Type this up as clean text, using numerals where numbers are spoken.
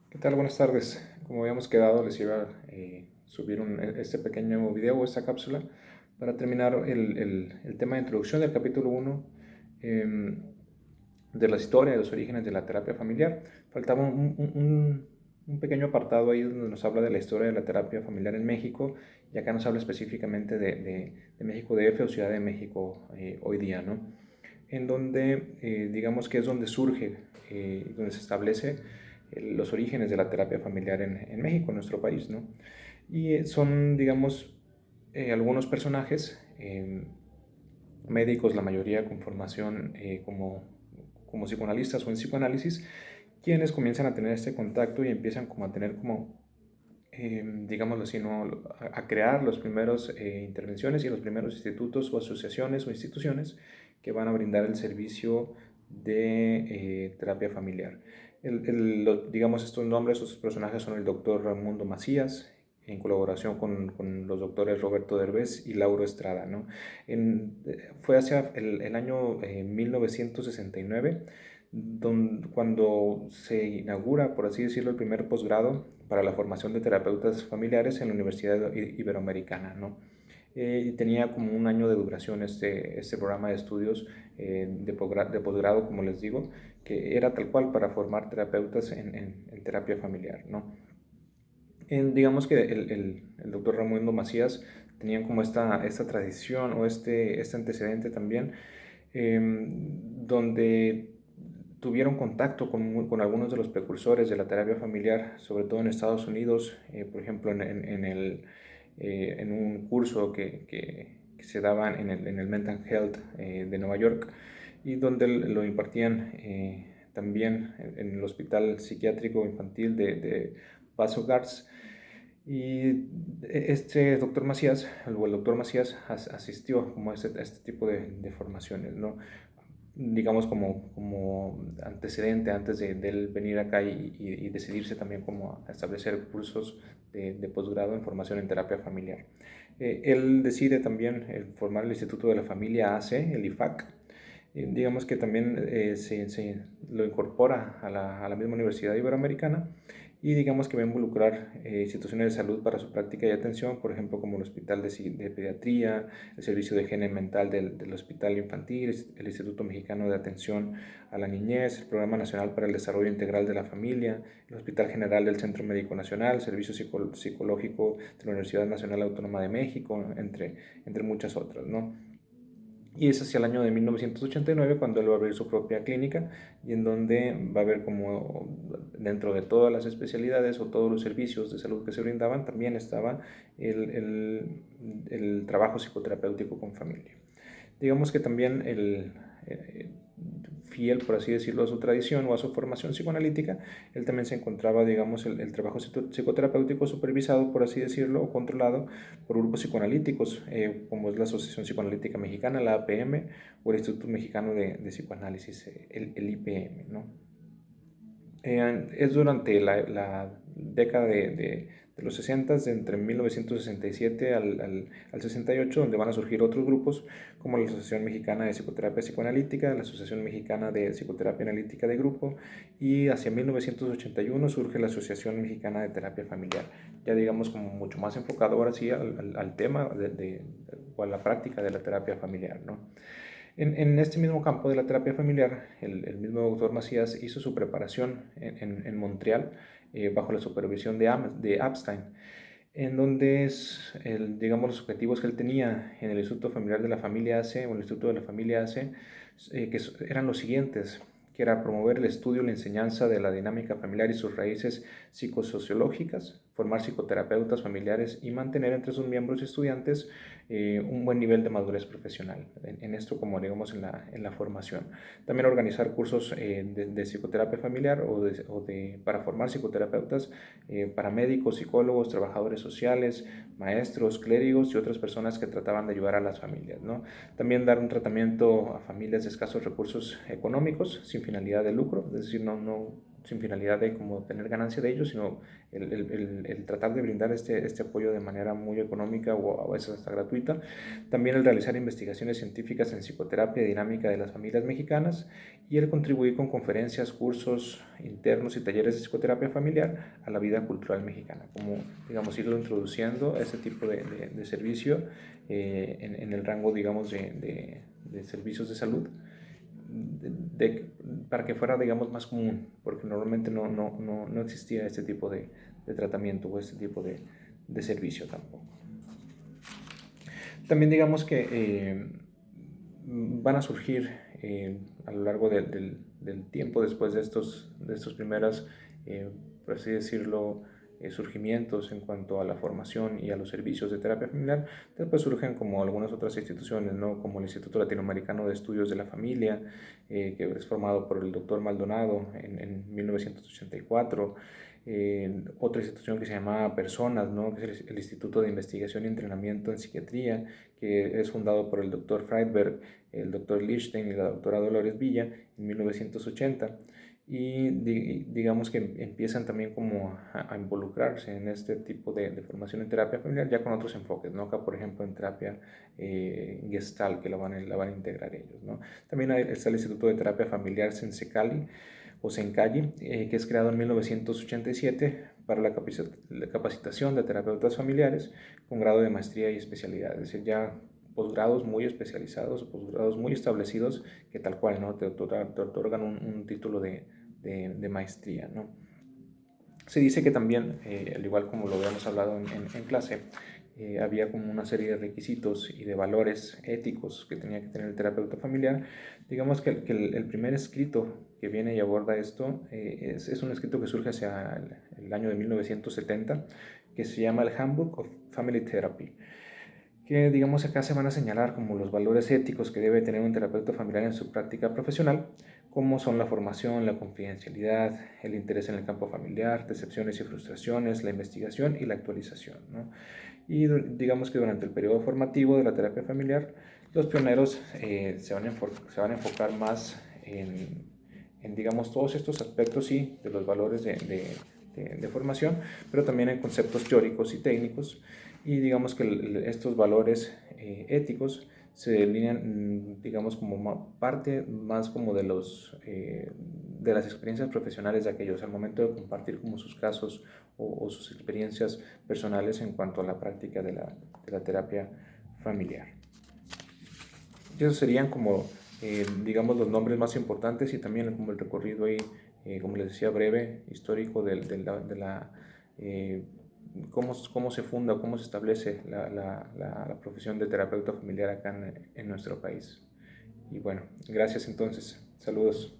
¿Qué tal? Buenas tardes. Como habíamos quedado, les iba a subir este pequeño video o esta cápsula para terminar el tema de introducción del capítulo 1 de la historia y los orígenes de la terapia familiar. Faltaba un pequeño apartado ahí donde nos habla de la historia de la terapia familiar en México, y acá nos habla específicamente de México DF o Ciudad de México hoy día, ¿no? En donde digamos que es donde surge, donde se establece los orígenes de la terapia familiar en México, en nuestro país, ¿no? Y son, digamos, algunos personajes médicos, la mayoría con formación como psicoanalistas o en psicoanálisis, quienes comienzan a tener este contacto y empiezan como a tener como digámoslo así, ¿no? A crear los primeros intervenciones y los primeros institutos o asociaciones o instituciones que van a brindar el servicio de terapia familiar. Digamos, estos nombres, estos personajes son el doctor Raimundo Macías, en colaboración con los doctores Roberto Derbez y Lauro Estrada, ¿no? Fue hacia el año 1969 cuando se inaugura, por así decirlo, el primer posgrado para la formación de terapeutas familiares en la Universidad Iberoamericana, ¿no? Y tenía como un año de duración este programa de estudios de posgrado, como les digo, que era tal cual para formar terapeutas en terapia familiar, ¿no? Digamos que el doctor Raimundo Macías tenía como esta tradición o este antecedente también, donde tuvieron contacto con algunos de los precursores de la terapia familiar, sobre todo en Estados Unidos, por ejemplo, en un curso que se daba en el Mental Health de Nueva York, y donde lo impartían también en el Hospital Psiquiátrico Infantil de Paso Gardens. Y este doctor Macías, o el doctor Macías, asistió como a este tipo de formaciones, ¿no? Digamos como antecedente antes de él venir acá y decidirse también como a establecer cursos de posgrado en formación en terapia familiar. Él decide también formar el Instituto de la Familia AC, el IFAC. Digamos que también se lo incorpora a la misma Universidad Iberoamericana, y digamos que va a involucrar instituciones de salud para su práctica y atención, por ejemplo, como el Hospital de Pediatría, el Servicio de Higiene Mental del Hospital Infantil, el Instituto Mexicano de Atención a la Niñez, el Programa Nacional para el Desarrollo Integral de la Familia, el Hospital General del Centro Médico Nacional, el Servicio Psicológico de la Universidad Nacional Autónoma de México, entre muchas otras, ¿no? Y es hacia el año de 1989 cuando él va a abrir su propia clínica, y en donde va a ver como dentro de todas las especialidades o todos los servicios de salud que se brindaban, también estaba el, el, el trabajo psicoterapéutico con familia. Digamos que también fiel, por así decirlo, a su tradición o a su formación psicoanalítica, él también se encontraba, digamos, el trabajo psicoterapéutico supervisado, por así decirlo, o controlado por grupos psicoanalíticos, como es la Asociación Psicoanalítica Mexicana, la APM, o el Instituto Mexicano de Psicoanálisis, el IPM, ¿no? Es durante la década de los 60, de entre 1967 al 68, donde van a surgir otros grupos como la Asociación Mexicana de Psicoterapia Psicoanalítica, la Asociación Mexicana de Psicoterapia Analítica de Grupo, y hacia 1981 surge la Asociación Mexicana de Terapia Familiar, ya digamos como mucho más enfocado ahora sí al tema o a la práctica de la terapia familiar, ¿no? En este mismo campo de la terapia familiar, el mismo doctor Macías hizo su preparación en Montreal, bajo la supervisión de Epstein, en donde digamos, los objetivos que él tenía en el Instituto Familiar de la Familia AC o el Instituto de la Familia AC, eran los siguientes, que era promover el estudio y la enseñanza de la dinámica familiar y sus raíces psicosociológicas, formar psicoterapeutas familiares y mantener entre sus miembros y estudiantes un buen nivel de madurez profesional, en esto como digamos en la formación. También organizar cursos de psicoterapia familiar para formar psicoterapeutas para médicos, psicólogos, trabajadores sociales, maestros, clérigos y otras personas que trataban de ayudar a las familias, ¿no? También dar un tratamiento a familias de escasos recursos económicos sin finalidad de lucro, es decir, no sin finalidad de como tener ganancia de ellos, sino el tratar de brindar este apoyo de manera muy económica o a veces hasta gratuita. También el realizar investigaciones científicas en psicoterapia dinámica de las familias mexicanas y el contribuir con conferencias, cursos internos y talleres de psicoterapia familiar a la vida cultural mexicana, como digamos irlo introduciendo ese tipo de servicio en el rango digamos de servicios de salud para que fuera digamos más común, porque normalmente no existía este tipo de tratamiento o este tipo de servicio tampoco. También digamos que van a surgir a lo largo del tiempo después de estos primeros, por así decirlo, surgimientos en cuanto a la formación y a los servicios de terapia familiar. Después surgen como algunas otras instituciones, ¿no? Como el Instituto Latinoamericano de Estudios de la Familia, que es formado por el doctor Maldonado en 1984. Otra institución que se llamaba Personas, ¿no? Que es el Instituto de Investigación y Entrenamiento en Psiquiatría, que es fundado por el doctor Friedberg, el doctor Lichtenstein y la doctora Dolores Villa en 1980. Y digamos que empiezan también como a involucrarse en este tipo de formación en terapia familiar ya con otros enfoques, ¿no? Acá por ejemplo en terapia Gestalt, que la van a integrar ellos, ¿no? También está el Instituto de Terapia Familiar Sensecali o Sencalli, que es creado en 1987 para la capacitación de terapeutas familiares con grado de maestría y especialidad, es decir, ya posgrados muy especializados, posgrados muy establecidos que tal cual, ¿no? Te otorgan un título de maestría, ¿no? Se dice que también, al igual como lo habíamos hablado en clase, había como una serie de requisitos y de valores éticos que tenía que tener el terapeuta familiar. Digamos que el primer escrito que viene y aborda esto es un escrito que surge hacia el año de 1970, que se llama el Handbook of Family Therapy, que digamos acá se van a señalar como los valores éticos que debe tener un terapeuta familiar en su práctica profesional, como son la formación, la confidencialidad, el interés en el campo familiar, decepciones y frustraciones, la investigación y la actualización, ¿no? Y digamos que durante el periodo formativo de la terapia familiar, los pioneros se van a enfocar más en, digamos, todos estos aspectos, sí, de los valores de formación, pero también en conceptos teóricos y técnicos. Y digamos que estos valores éticos se delinean, digamos, como parte más como de las experiencias profesionales de aquellos, al momento de compartir como sus casos o sus experiencias personales en cuanto a la práctica de la terapia familiar. Y esos serían como, digamos, los nombres más importantes y también como el recorrido ahí, como les decía, breve, histórico cómo se funda o cómo se establece la profesión de terapeuta familiar acá en nuestro país. Y bueno, gracias entonces. Saludos.